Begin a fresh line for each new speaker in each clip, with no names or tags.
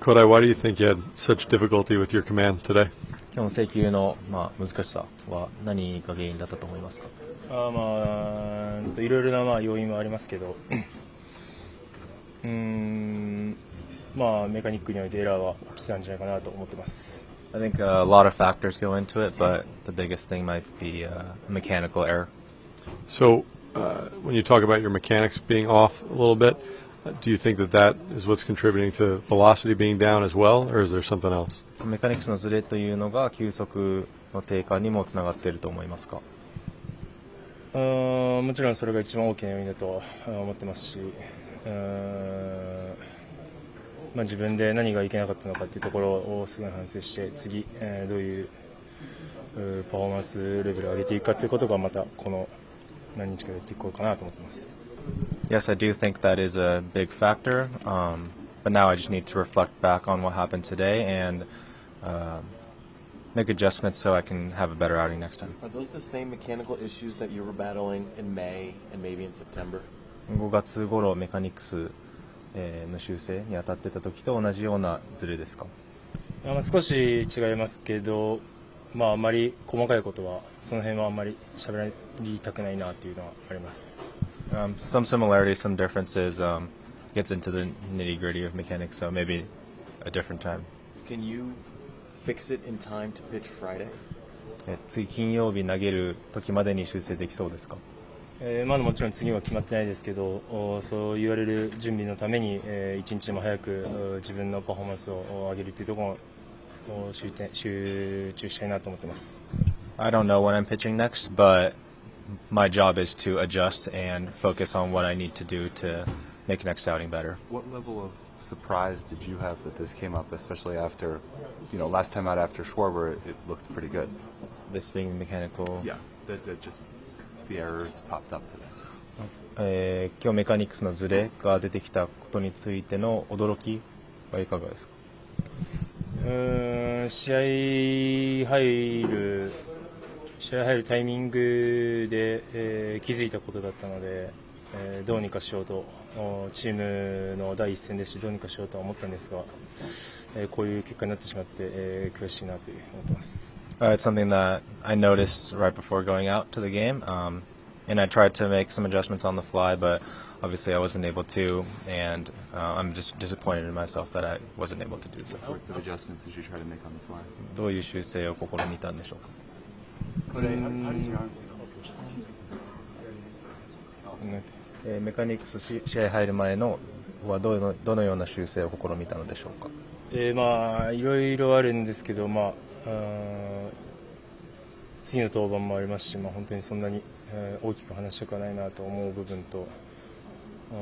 Kodai, why do you think you had such difficulty with your command today?
今日の制球の、難しさは何が原因だったと思いますか？
いろいろな要因はありますけど、メカニックにおいてエラーは起きたんじゃないかなと思ってます。
I think a lot of factors go into it, but the biggest thing might be mechanical error.
So, when you talk about your mechanics being off a little bit, do you think that is what's contributing to velocity being down as well, or is there something else?
メカニクスのズレというのが球速の低下にもつながっていると思いますか？
もちろんそれが一番大きな要因だと思ってますし、自分で何がいけなかったのかというところをすごい反省して次、どういうパフォーマンスレベルを上げていくかということがまたこの何日かでやっていこうかなと思ってます。
Yes, I do think that is a big factor, but now I just need to reflect back on what happened today and make adjustments so I can have a better outing next time.
Are those the same mechanical issues that you were battling in May and maybe in September?
5月頃メカニクスの修正に当たってた時と同じようなズレですか？
少し違いますけど、あまり細かいことはその辺はあんまり喋りたくないなというのはあります。
Some similarities, some differences gets into the nitty-gritty of mechanics, so maybe a different time.
Can you fix it in time to pitch Friday?
次金曜日投げる時までに修正できそうですか？
まだもちろん次は決まってないですけど、そう言われる準備のために、一日も早く自分のパフォーマンスを上げるというところを集中したいなと思ってます。
I don't know when I'm pitching next, but my job is to adjust and focus on what I need to do to make next outing better.
What level of surprise did you have that this came up, especially after, last time out after Schwarber, it looked pretty good?
This being mechanical.
Yeah, that just the errors popped up today.
今日メカニクスのズレが出てきたことについての驚きはいかがですか？
試合入るタイミングで、気づいたことだったので、どうにかしようとチームの第一戦ですしどうにかしようとは思ったんですが、こういう結果になってしまって、悔しいなと思ってます。
It's something that I noticed right before going out to the game, and I tried to make some adjustments on the fly, but obviously I wasn't able to, and I'm just disappointed in myself that I wasn't able to do so.
What sorts of adjustments did you try to make on the fly?
どういう修正を試みたんでしょうか？メカニクス試合入る前のはどのような修正を試みたのでしょうか？
いろいろあるんですけど、次の登板もありますし、本当にそんなに、大きく話したくはないなと思う部分と、そ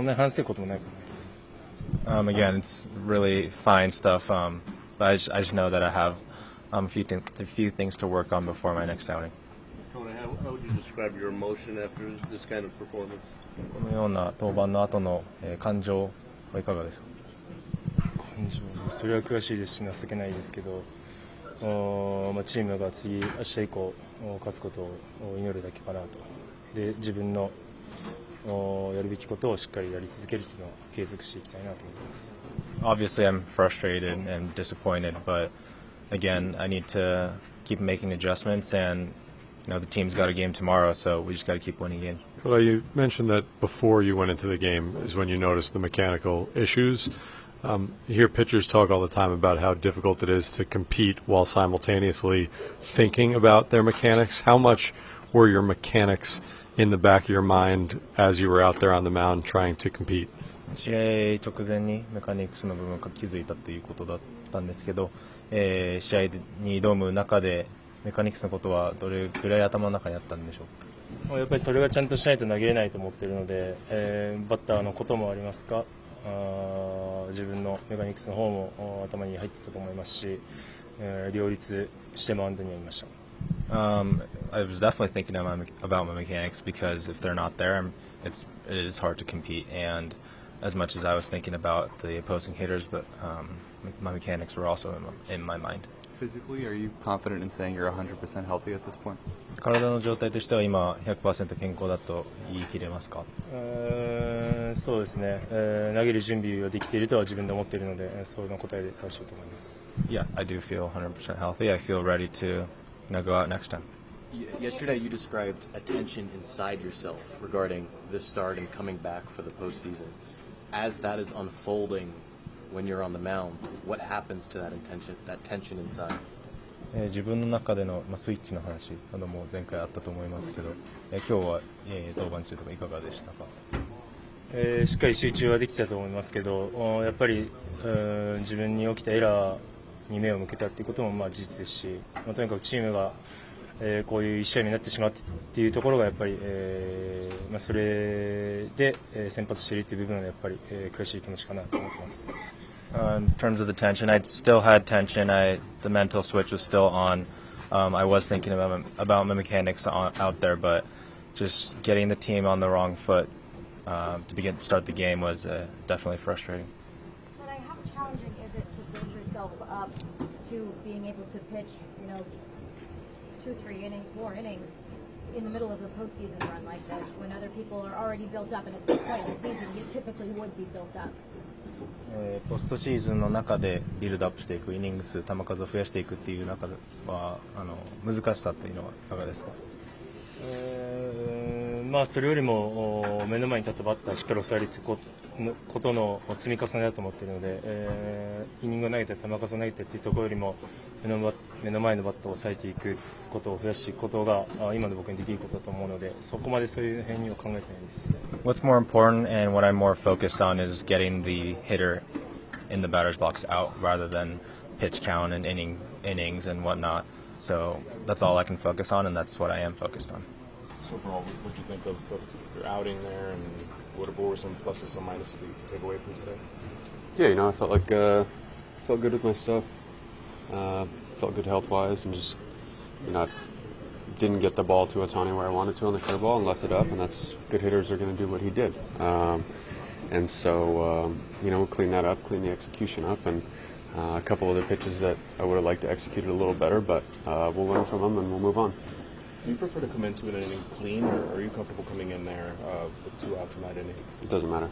んなに反省こともないかなと思います。
Again, it's really fine stuff, but I just know that I have a few things to work on before my next outing.
Tony, how would you describe your emotion after this kind of performance?
このような登板の後の、感情はいかがですか？
感情、それは悔しいですし情けないですけど、チームが明日以降勝つことを祈るだけかなと。で、自分のやるべきことをしっかりやり続けるというのを継続していきたいなと思っています。
Obviously, I'm frustrated and disappointed, but again, I need to keep making adjustments, and the team's got a game tomorrow, so we just got to keep winning games.
Kodai, you mentioned that before you went into the game is when you noticed the mechanical issues. You hear pitchers talk all the time about how difficult it is to compete while simultaneously thinking about their mechanics. How much were your mechanics in the back of your mind as you were out there on the mound trying to compete?
試合直前にメカニクスの部分が気づいたということだったんですけど、試合に挑む中でメカニクスのことはどれくらい頭の中にあったんでしょうか？
やっぱりそれがちゃんとしないと投げれないと思っているので、バッターのこともありますが、自分のメカニクスの方も頭に入っていたと思いますし、両立してマウンドにはいました。
I was definitely thinking about my mechanics because if they're not there, it is hard to compete. And as much as I was thinking about the opposing hitters, but my mechanics were also in my mind.
physically? Are you confident in saying you're 100% healthy at this point?
体の状態としては今 100% 健康だと言い切れますか？
そうですね、投げる準備はできているとは自分で思っているので、その答えで正しいと思います。
Yeah, I do feel 100% healthy. I feel ready to go out next time.
Yesterday, you described a tension inside yourself regarding this start and coming back for the postseason. As that is unfolding when you're on the mound, what happens to that tension inside?
自分の中での、スイッチの話も前回あったと思いますけど、今日は、登板中とかいかがでしたか？
しっかり集中はできたと思いますけど、やっぱり自分に起きたエラーに目を向けたということも事実ですし、とにかくチームが、こういう1試合になってしまうっていうところがやっぱり、それで先発しているという部分はやっぱり、悔しい気持ちかなと思ってます。
In terms of the tension, I still had tension. The mental switch was still on. I was thinking about my mechanics out there, but just getting the team on the wrong foot to start the game was definitely frustrating.
Kodai, how challenging is it to build yourself up to being able to pitch, 2, 3 innings, 4 innings in the middle of the postseason run like this, when other people are already built up, and at this point in the season, you typically would be built up?
ポストシーズンの中でビルドアップしていく、イニング数、球数を増やしていくっていう中では難しさっていうのはいかがですか？
それよりも目の前に立ったバッターをしっかり抑えることの積み重ねだと思っているので、イニングを投げたり球数を投げたりというところよりも目の前のバッターを抑えていくことを増やしていくことが今の僕にできることだと思うので、そこまでそういう辺には考えてないです。
What's more important and what I'm more focused on is getting the hitter in the batter's box out rather than pitch count and innings and whatnot. So that's all I can focus on, and that's what I am focused on.
So overall, what do you think of your outing there, and what were some pluses, some minuses that you could take away from today?
Yeah, I felt like felt good with my stuff. Felt good health-wise, and just I didn't get the ball to Otani where I wanted to on the curveball and left it up, and that's good hitters are going to do what he did. And so we'll clean that up, clean the execution up, and a couple other pitches that I would have liked to execute it a little better, but we'll learn from them and we'll move on.
Do you prefer to come into an inning clean, or are you comfortable coming in there with 2 outs in that inning?
It doesn't matter.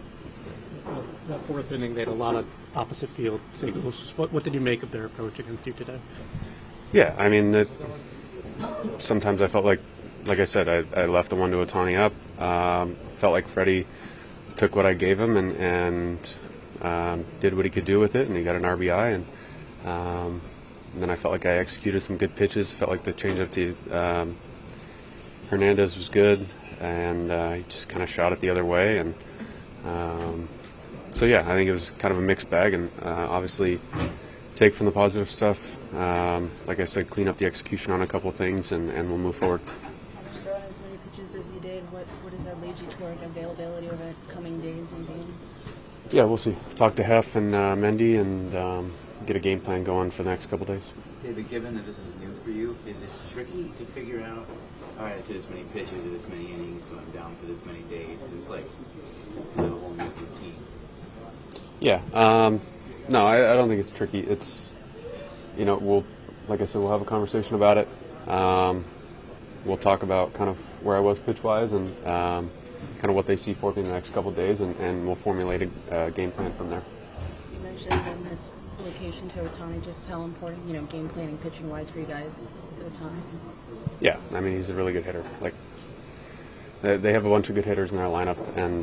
That fourth inning, they had a lot of opposite field signals. What did you make of their approach against you today?
Yeah, sometimes I felt like I said, I left the one to Otani up. Felt like Freddie took what I gave him and did what he could do with it, and he got an RBI. And then I felt like I executed some good pitches. Felt like the changeup to Hernandez was good, and he just kind of shot it the other way. And so, yeah, I think it was kind of a mixed bag, and obviously take from the positive stuff. Like I said, clean up the execution on a couple of things, and we'll move forward.
Having thrown as many pitches as you did, what does that lead you toward availability over the coming days and games?
Yeah, we'll see. Talk to Hef and Mendy and get a game plan going for the next couple of days.
David, given that this is new for you, is it tricky to figure out, all right, I did this many pitches, I did this many innings, so I'm down for this many days? Because it's like, it's kind of a whole new routine.
Yeah. No, I don't think it's tricky. It's, like I said, we'll have a conversation about it. We'll talk about kind of where I was pitch-wise and kind of what they see for me in the next couple of days, and we'll formulate a game plan from there.
You mentioned his location to Otani, just how important, game planning pitching-wise for you guys at Otani.
Yeah, he's a really good hitter. Like, they have a bunch of good hitters in their lineup, and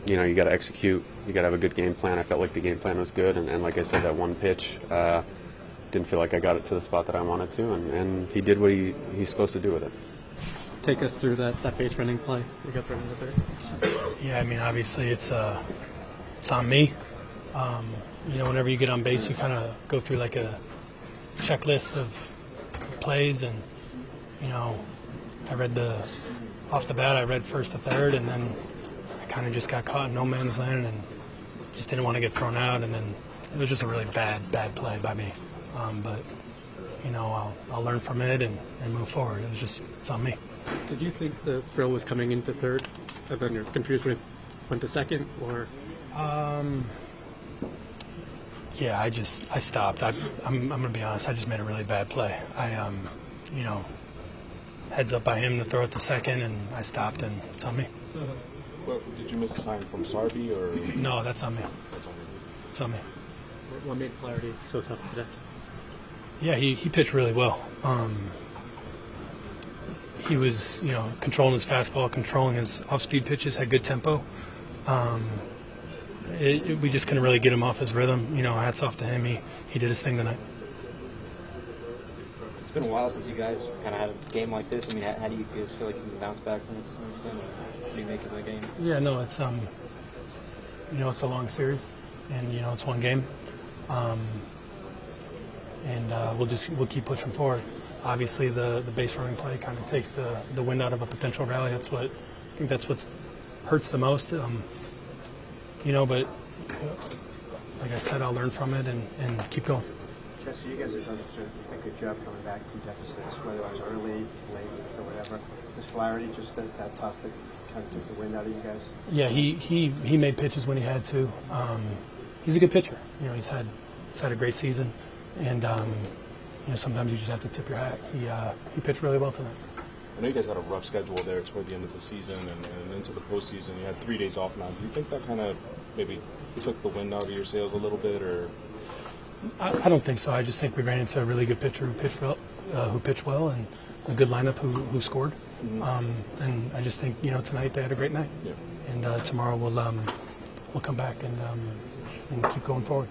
you got to execute. You got to have a good game plan. I felt like the game plan was good, and like I said, that one pitch didn't feel like I got it to the spot that I wanted to, and he did what he's supposed to do with it.
Take us through that base running play you got thrown into there.
Yeah, obviously it's on me. Whenever you get on base, you kind of go through like a checklist of plays, and I read off the bat. I read first to third, and then I kind of just got caught in no man's land and just didn't want to get thrown out. And then it was just a really bad play by me. But I'll learn from it and move forward. It's on me.
Did you think the throw was coming into third, and then you're confused when it went to second, or?
Yeah, I stopped. I'm going to be honest. I just made a really bad play. Heads up by him to throw it to second, and I stopped, and it's on me.
Well, did you miss a sign from Sarby or?
No, that's on me.
That's on you.
It's on me.
What made Flaherty so tough today?
Yeah, he pitched really well. He was, controlling his fastball, controlling his off-speed pitches, had good tempo. We just couldn't really get him off his rhythm. Hats off to him. He did his thing tonight.
It's been a while since you guys kind of had a game like this. I mean, how do you guys feel like you can bounce back from this? What do you make of the game?
Yeah, no, it's it's a long series, and it's one game, and we'll keep pushing forward. Obviously, the base running play kind of takes the wind out of a potential rally. I think that's what hurts the most. But like I said, I'll learn from it and keep going.
Jesse, you guys have done such a good job coming back from deficits, whether it was early, late, or whatever. Was Flaherty just that tough that kind of took the wind out of you guys?
Yeah, he made pitches when he had to. He's a good pitcher. He's had a great season, and sometimes you just have to tip your hat. He pitched really well tonight.
I know you guys had a rough schedule there toward the end of the season and into the postseason. You had 3 days off now. Do you think that kind of maybe took the wind out of your sails a little bit, or?
I don't think so. I just think we ran into a really good pitcher who pitched well, and a good lineup who scored. Mm-hmm. And I just think tonight they had a great night. Yeah. And tomorrow we'll come back and keep going forward.